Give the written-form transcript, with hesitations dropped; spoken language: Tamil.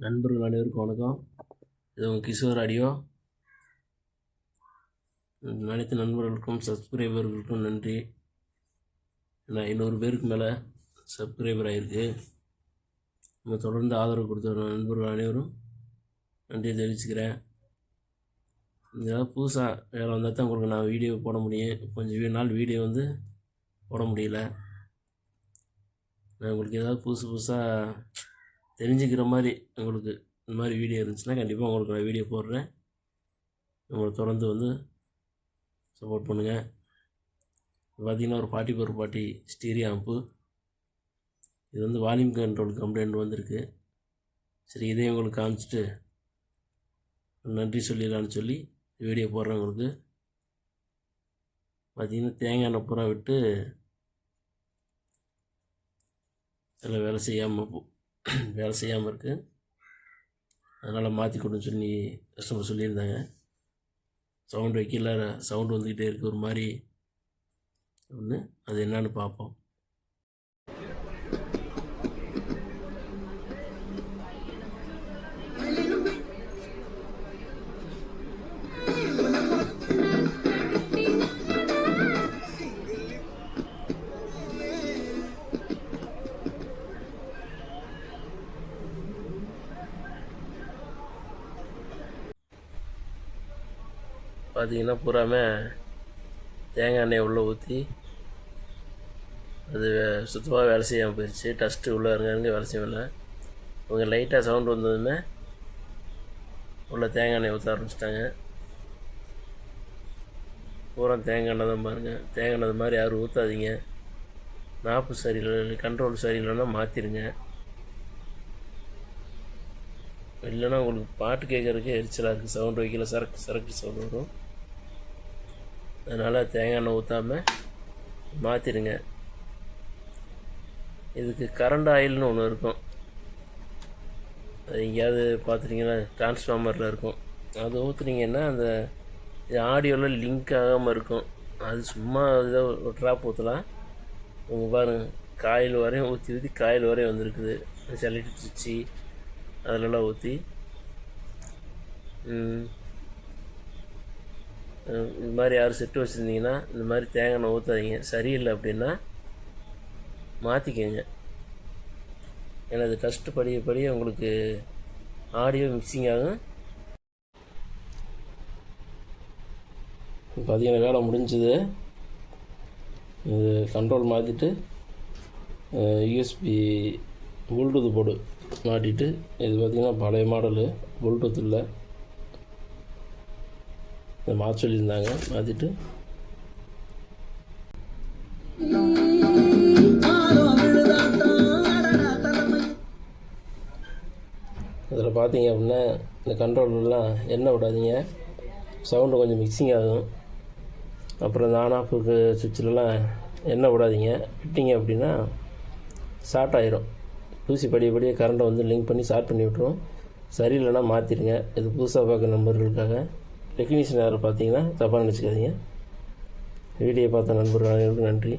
நண்பர்கள் அனைவருக்கும் வணக்கம். இது உங்கள் கிஷோர் ஆடியோ. அனைத்து நண்பர்களுக்கும் சப்ஸ்கிரைபர்களுக்கும் நன்றி. நான் 500 பேருக்கு மேலே சப்ஸ்கிரைபர் ஆகிருக்கு. நம்ம தொடர்ந்து ஆதரவு கொடுத்த நண்பர்கள் அனைவரும் நன்றி தெரிவிச்சுக்கிறேன். ஏதாவது புதுசாக வேலை வந்தால் தான் உங்களுக்கு நான் வீடியோ போட முடியும். கொஞ்சம் நாள் வீடியோ போட முடியல. நான் உங்களுக்கு ஏதாவது புதுசாக தெரிஞ்சுக்கிற மாதிரி உங்களுக்கு இந்த மாதிரி வீடியோ இருந்துச்சுன்னா கண்டிப்பாக உங்களுக்கு நான் வீடியோ போடுறேன். உங்களை தொடர்ந்து சப்போர்ட் பண்ணுங்கள். பார்த்திங்கன்னா ஒரு 40x40 ஸ்டீரியோ ஆம்பு. இது வால்யூம் கண்ட்ரோல் கம்ப்ளைண்ட் வந்திருக்கு. சரி, இதையும் உங்களுக்கு காமிச்சிட்டு நன்றி சொல்லிடலான்னு சொல்லி வீடியோ போடுறேன். உங்களுக்கு பார்த்திங்கன்னா தேங்காய் எண்ணெய் பூரா விட்டு அதில் வேலை செய்யாமல் இருக்குது. அதனால் மாற்றி கொடுன்னு சொல்லி கஸ்டமர் சொல்லியிருந்தாங்க. சவுண்டு வைக்கல, சவுண்டு வந்துக்கிட்டே இருக்குது ஒரு மாதிரி. அது என்னன்னு பார்ப்போம். பார்த்திங்கன்னா பூராமே தேங்காய் எண்ணெயை உள்ளே ஊற்றி அது சுத்தமாக வேலை செய்யாமல் போயிடுச்சு. டஸ்ட்டு உள்ளே இருங்க வேலை செய்யல. இவங்க லைட்டாக சவுண்டு வந்ததுமே உள்ளே தேங்காய் எண்ணெய் ஊற்ற ஆரம்பிச்சிட்டாங்க. பூரா தேங்காய் எண்ணெய் தான் பாருங்கள். தேங்காய் எண்ணெய் மாதிரி யாரும் ஊற்றாதீங்க. நாப்பு சரியில்லை, கண்ட்ரோல் சரியில்லைன்னா மாற்றிடுங்க. இல்லைன்னா உங்களுக்கு பாட்டு கேட்குறதுக்கே எரிச்சலாக இருக்குது. சவுண்டு வைக்கல, சரக்கு சவுண்டு வரும். அதனால் தேங்காய் எண்ணெய் ஊற்றாமல் மாற்றிடுங்க. இதுக்கு கரண்ட் ஆயில்னு ஒன்று இருக்கும். அது எங்கேயாவது பார்த்துட்டிங்கன்னா டிரான்ஸ்ஃபார்மரில் இருக்கும். அது ஊற்றுனீங்கன்னா அந்த ஆடியோவில் லிங்க் ஆகாமல் இருக்கும். அது சும்மா ஏதோ ஒரு ட்ராப் ஊற்றலாம். உங்கள் பாருங்கள், காயில் வரையும் ஊற்றி காயில் வரையும் வந்துருக்குது. செலக்ட் சுவிட்சி அதிலெல்லாம் ஊற்றி இது மாதிரி யாரும் செட்டு வச்சுருந்தீங்கன்னா இந்த மாதிரி தேங்காய் எண்ணெய் ஊற்றாதீங்க. சரியில்லை அப்படின்னா மாற்றிக்கங்க. ஏன்னா அது டஸ்ட்டு படிய உங்களுக்கு ஆடியோ மிக்சிங் ஆகும். பார்த்தீங்கன்னா வேலை முடிஞ்சுது. இது கண்ட்ரோல் மாற்றிட்டு யூஎஸ்பி ப்ளூடூத் போர்டு மாட்டிட்டு, இது பார்த்திங்கன்னா பழைய மாடலு, ப்ளூடூத் இல்லை. இதை மாற்ற சொல்லியிருந்தாங்க. மாற்றிட்டு அதில் பார்த்தீங்க அப்படின்னா இந்த கண்ட்ரோலெலாம் எண்ணெய் விடாதீங்க. சவுண்டு கொஞ்சம் மிக்சிங் ஆகும். அப்புறம் இந்த ஆன் ஆஃபுக்கு சுவிட்சிலலாம் எண்ணெய் விடாதீங்க. விட்டிங்க அப்படின்னா ஷார்ட் ஆயிரும். தூசி படியே கரண்ட்டை லிங்க் பண்ணி ஷார்ட் பண்ணி விட்டுரும். சரியில்லைன்னா மாற்றிடுங்க. இது புதுசாக பார்க்குற நண்பர்களுக்காக. டெக்னீஷியன் யாரும் பார்த்தீங்கன்னா தப்பாக நினச்சிக்காதீங்க. வீடியோ பார்த்த நண்பர்கள் அனைவருக்கும் நன்றி.